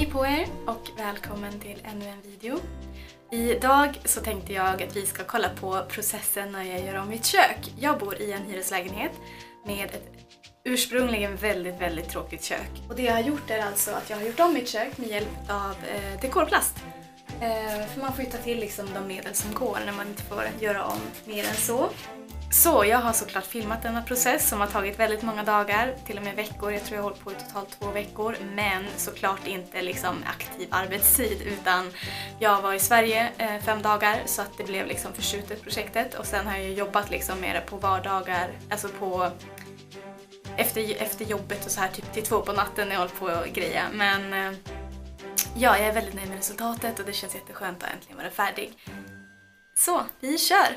Hej på er och välkommen till ännu en video. Idag så tänkte jag att vi ska kolla på processen när jag gör om mitt kök. Jag bor i en hyreslägenhet med ett ursprungligen väldigt tråkigt kök. Och det jag har gjort är alltså att jag har gjort om mitt kök med hjälp av dekorplast. För man får ju ta till liksom de medel som går när man inte får göra om mer än så. Så jag har såklart filmat denna process som har tagit väldigt många dagar, till och med veckor. Jag tror jag har hållit på i totalt 2 veckor, men såklart inte liksom aktiv arbetstid, utan jag var i Sverige 5 dagar så att det blev liksom förskjutet projektet, och sen har jag jobbat liksom med det på vardagar, alltså på efter jobbet och så här typ till 2 på natten när jag håller på och greja. Men ja, jag är väldigt nöjd med resultatet och det känns jätteskönt att äntligen vara färdig. Så, vi kör!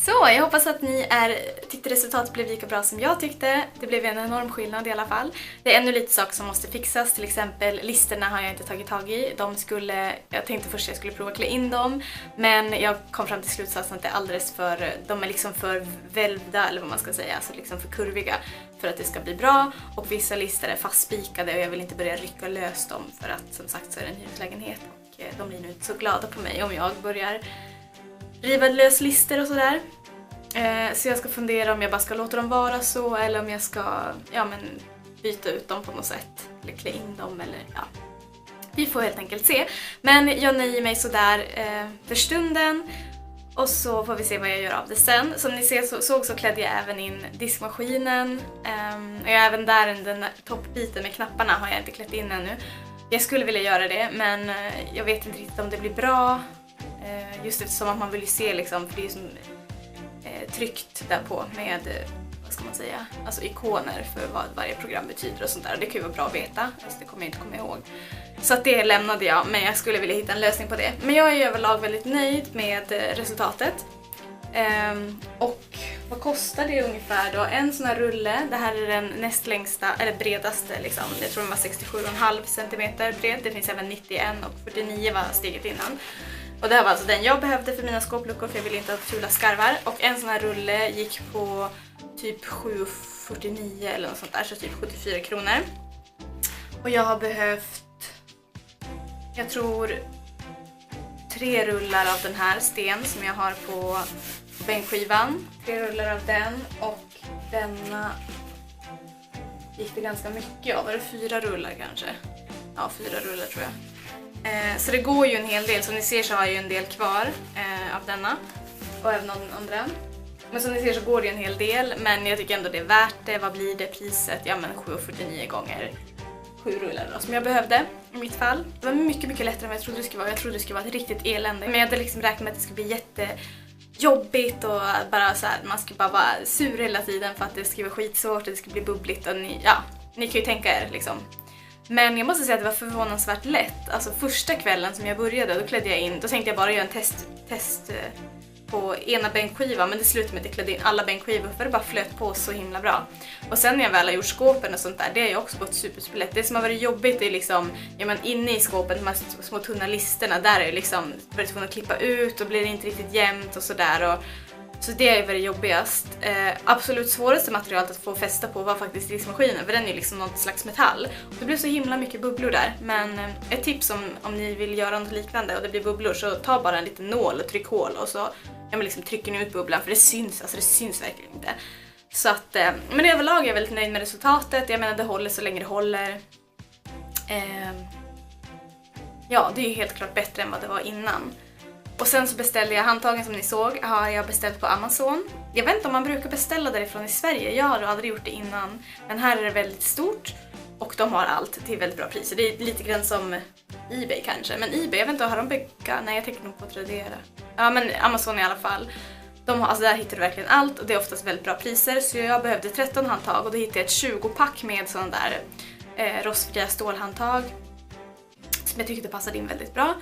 Så jag hoppas att ni tyckte resultatet blev lika bra som jag tyckte. Det blev en enorm skillnad i alla fall. Det är ännu lite saker som måste fixas. Till exempel listerna har jag inte tagit tag i. Jag tänkte först att jag skulle prova att klä in dem. Men jag kom fram till slutsatsen att det är alldeles de är liksom för välvda, eller vad man ska säga. Alltså liksom för kurviga för att det ska bli bra. Och vissa lister är fastspikade och jag vill inte börja rycka lös dem. För att som sagt så är det en hyreslägenhet. Och de blir nu inte så glada på mig om jag börjar riva lös lister och sådär. Så jag ska fundera om jag bara ska låta dem vara så eller om jag ska byta ut dem på något sätt. Eller klä in dem eller ja. Vi får helt enkelt se. Men jag nöjer mig sådär för stunden. Och så får vi se vad jag gör av det sen. Som ni ser så klädde jag även in diskmaskinen. Och även den toppbiten med knapparna har jag inte klätt in ännu. Jag skulle vilja göra det men jag vet inte riktigt om det blir bra. Just eftersom att man vill ju se liksom, för det är ju som tryckt där på med, vad ska man säga, alltså ikoner för vad varje program betyder och sånt där. Och det kan ju vara bra att veta, alltså det kommer jag inte komma ihåg. Så att det lämnade jag, men jag skulle vilja hitta en lösning på det. Men jag är överlag väldigt nöjd med resultatet. Och vad kostar det ungefär då? En sån här rulle, det här är den näst längsta, eller bredaste liksom. Jag tror den var 67,5 cm bred. Det finns även 91 och 49 var steget innan. Och det här var alltså den jag behövde för mina skåpluckor för jag ville inte ha fula skarvar. Och en sån här rulle gick på typ 7,49 eller något sånt där, så typ 74 kronor. Och jag har behövt, jag tror 3 rullar av den här sten som jag har på bänkskivan. 3 rullar av den och denna gick det ganska mycket av. Var det 4 rullar kanske? Ja, 4 rullar tror jag. Så det går ju en hel del. Som ni ser så har jag ju en del kvar av denna. Och även av den andra. Men som ni ser så går det ju en hel del. Men jag tycker ändå det är värt det. Vad blir det priset? Ja men 7,49 gånger 7 rullar då, som jag behövde i mitt fall. Det var mycket, mycket lättare än vad jag trodde det skulle vara. Jag trodde det skulle vara ett riktigt elände. Men jag hade liksom räknat med att det skulle bli jättejobbigt och bara så här, man skulle bara vara sur hela tiden för att det skulle vara skitsvårt och det skulle bli bubbligt. Och ni kan ju tänka er liksom. Men jag måste säga att det var förvånansvärt lätt. Alltså första kvällen som jag började, då klädde jag in, då tänkte jag bara göra en test på ena bänkskivan, men det slutade med att jag klädde in alla bänkskivor för det bara flöt på så himla bra. Och sen när jag väl har gjort skåpen och sånt där, det har jag också gått superlätt. Det som har varit jobbigt är liksom, inne i skåpen, de här små tunna listerna, där är det liksom varit tvungen att klippa ut och blir det inte riktigt jämnt och sådär. Så det är väldigt jobbigast. Absolut svåraste materialet att få fästa på var faktiskt diskmaskinen, för den är liksom något slags metall. Och det blir så himla mycket bubblor där. Men ett tips om ni vill göra något liknande och det blir bubblor, så ta bara en liten nål och tryck hål och så liksom trycker ni ut bubblan, för det syns verkligen inte. Så att, men överlag är jag väldigt nöjd med resultatet. Jag menar det håller så länge det håller. Ja, det är ju helt klart bättre än vad det var innan. Och sen så beställde jag handtagen, som ni såg, har jag beställt på Amazon. Jag vet inte om man brukar beställa därifrån i Sverige, jag har aldrig gjort det innan. Men här är det väldigt stort och de har allt till väldigt bra priser. Det är lite grann som eBay kanske, men eBay, jag vet inte, har de bygga? Nej, jag tänker nog på Tradera. Ja, men Amazon i alla fall. Alltså där hittar du verkligen allt och det är oftast väldigt bra priser. Så jag behövde 13 handtag och då hittade jag ett 20-pack med sådana där rostfria stålhandtag. Som jag tyckte passade in väldigt bra.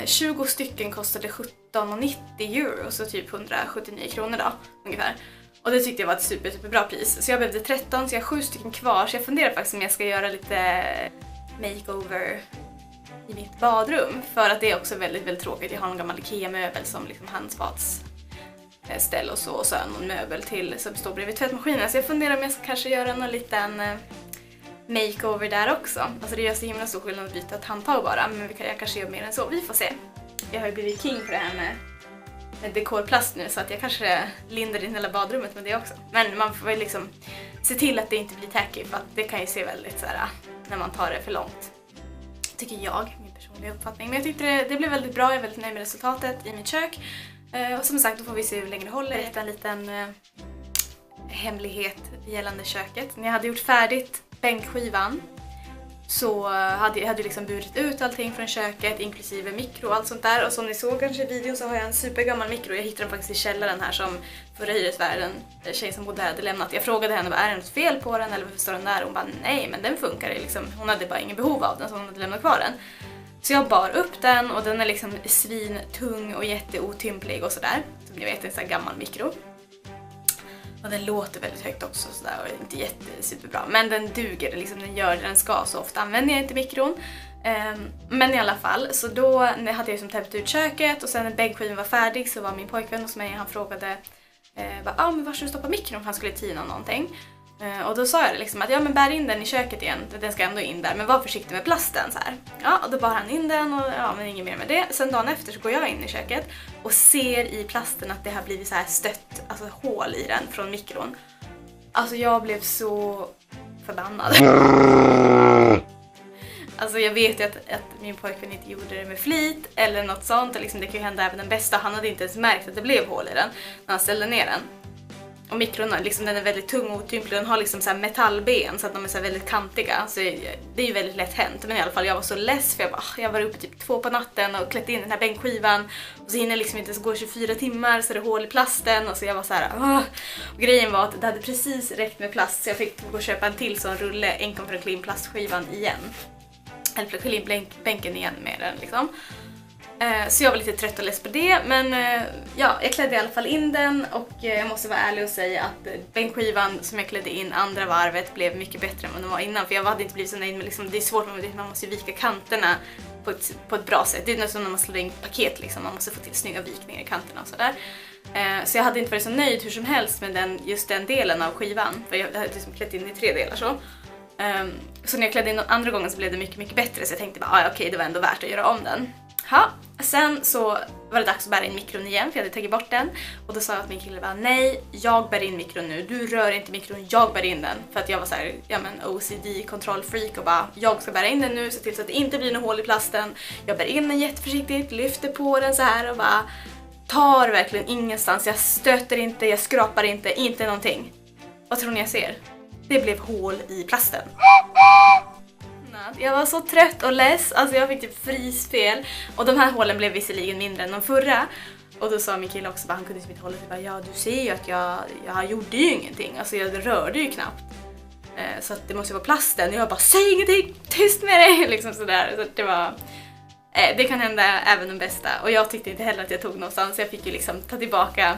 20 stycken kostade 17,90 euro, så typ 179 kronor då, ungefär. Och det tyckte jag var ett superbra pris. Så jag behövde 13, så jag har 7 stycken kvar. Så jag funderar faktiskt om jag ska göra lite makeover i mitt badrum. För att det är också väldigt, väldigt tråkigt. Jag har en gammal IKEA-möbel som liksom handsfatsställ och så har jag någon möbel till som står bredvid tvättmaskinen. Så jag funderar om jag ska kanske göra någon liten makeover där också. Alltså det gör så himla stor skillnad att byta ett handtag bara. Men jag kanske gör mer än så. Vi får se. Jag har ju blivit king för det här med dekorplast nu. Så att jag kanske lindar in hela badrummet med det också. Men man får väl liksom se till att det inte blir tacky. För att det kan ju se väldigt så här när man tar det för långt. Tycker jag, min personliga uppfattning. Men jag tyckte det blev väldigt bra. Jag är väldigt nöjd med resultatet i mitt kök. Och som sagt, då får vi se hur länge det håller. En liten hemlighet gällande köket. När jag hade gjort färdigt bänkskivan så hade jag liksom burit ut allting från köket, inklusive mikro och allt sånt där. Och som ni såg kanske i videon så har jag en supergammal mikro. Jag hittade den faktiskt i källaren här som förra hyresvärden, tjej som bodde här, hade lämnat. Jag frågade henne, är det något fel på den eller varför står den där? Och hon bara, nej men den funkar liksom. Hon hade bara ingen behov av den så hon hade lämnat kvar den. Så jag bar upp den och den är liksom svintung och jätteotymplig och sådär. som ni vet en sån här gammal mikro. Och den låter väldigt högt också sådär och är inte superbra. Men den duger, liksom, den gör det den ska, så ofta använder jag inte mikron. Men i alla fall, så då hade jag som täppt ut köket och sen när bänkskivan var färdig så var min pojkvän hos mig, han frågade men var ska du stoppa mikron, för han skulle tina någonting. Och då sa jag liksom att ja, men bär in den i köket igen, den ska ändå in där, men var försiktig med plasten så här. Ja, och då bar han in den och ja, men inget mer med det. Sen dagen efter så går jag in i köket och ser i plasten att det har blivit så här stött, alltså hål i den från mikron. Alltså jag blev så förbannad. Alltså jag vet ju att min pojkvän inte gjorde det med flit eller något sånt. Och liksom det kan ju hända även den bästa. Han hade inte ens märkt att det blev hål i den när han ställde ner den. Och mikron, liksom, den är väldigt tung och otymplig. Den har liksom så här metallben så att de är så här väldigt kantiga. Så det är ju väldigt lätt hänt. Men i alla fall, jag var så less för jag var uppe typ 2 på natten och klätt in den här bänkskivan. Och så hinner liksom inte ens gå 24 timmar så det är hål i plasten. Och så jag var så här. Och grejen var att det hade precis räckt med plast. Så jag fick gå och köpa en till sån rulle enkom för att klä in plastskivan igen. Eller för att klä in bänken igen med den liksom. Så jag var lite trött och less på det, men ja, jag klädde i alla fall in den och jag måste vara ärlig och säga att bänkskivan som jag klädde in andra varvet blev mycket bättre än vad den var innan, för jag hade inte blivit så nöjd med liksom, det är svårt med det, man måste ju vika kanterna på ett bra sätt. Det är nästan när man slår in paket liksom, man måste få till snygga vikningar i kanterna och sådär. Så jag hade inte varit så nöjd hur som helst med just den delen av skivan, för jag hade liksom klätt in i 3 delar så. Så när jag klädde in den andra gången så blev det mycket, mycket bättre, så jag tänkte bara okej, det var ändå värt att göra om den. Sen så var det dags att bära in mikron igen, för jag hade tagit bort den. Och då sa jag att min kille bara, nej, jag bär in mikron nu. Du rör inte mikron, jag bär in den. För att jag var så här, ja men OCD, kontrollfreak och bara, jag ska bära in den nu, se till så att det inte blir något hål i plasten. Jag bär in den jätteförsiktigt, lyfter på den så här och bara tar verkligen ingenstans. Jag stöter inte, jag skrapar inte någonting. Vad tror ni jag ser? Det blev hål i plasten. Jag var så trött och less, alltså jag fick typ frysfel. Och de här hålen blev visserligen mindre än de förra. Och då sa min kille också, han kunde inte hålla sig, bara, ja du ser ju att jag gjorde ju ingenting. Alltså jag rörde ju knappt. Så att det måste vara plasten. Och jag bara, säg ingenting, tyst med dig! Liksom sådär. Så det var... det kan hända även de bästa. Och jag tyckte inte heller att jag tog någonstans. Så jag fick ju liksom ta tillbaka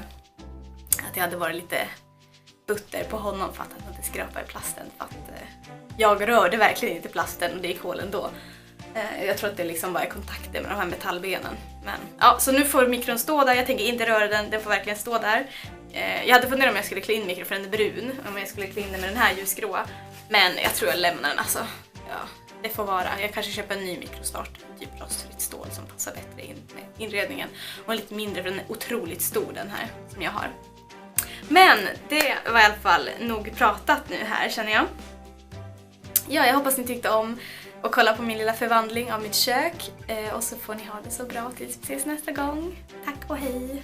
att jag hade varit lite butter på honom för att han inte skrapade i plasten. För att jag rörde verkligen inte plasten och det gick hål ändå. Jag tror att det liksom bara är kontakter med de här metallbenen. Men ja, så nu får mikron stå där. Jag tänker inte röra den, den får verkligen stå där. Jag hade funderat om jag skulle klä in mikron för den är brun. Om jag skulle klä in den med den här ljusgråa. Men jag tror jag lämnar den alltså. Ja, det får vara. Jag kanske köper en ny mikro snart. Typ rostfritt stål som passar bättre in med inredningen. Och lite mindre för den är otroligt stor den här som jag har. Men det var i alla fall nog pratat nu här känner jag. Ja, jag hoppas ni tyckte om att kolla på min lilla förvandling av mitt kök. Och så får ni ha det så bra tills vi ses nästa gång. Tack och hej!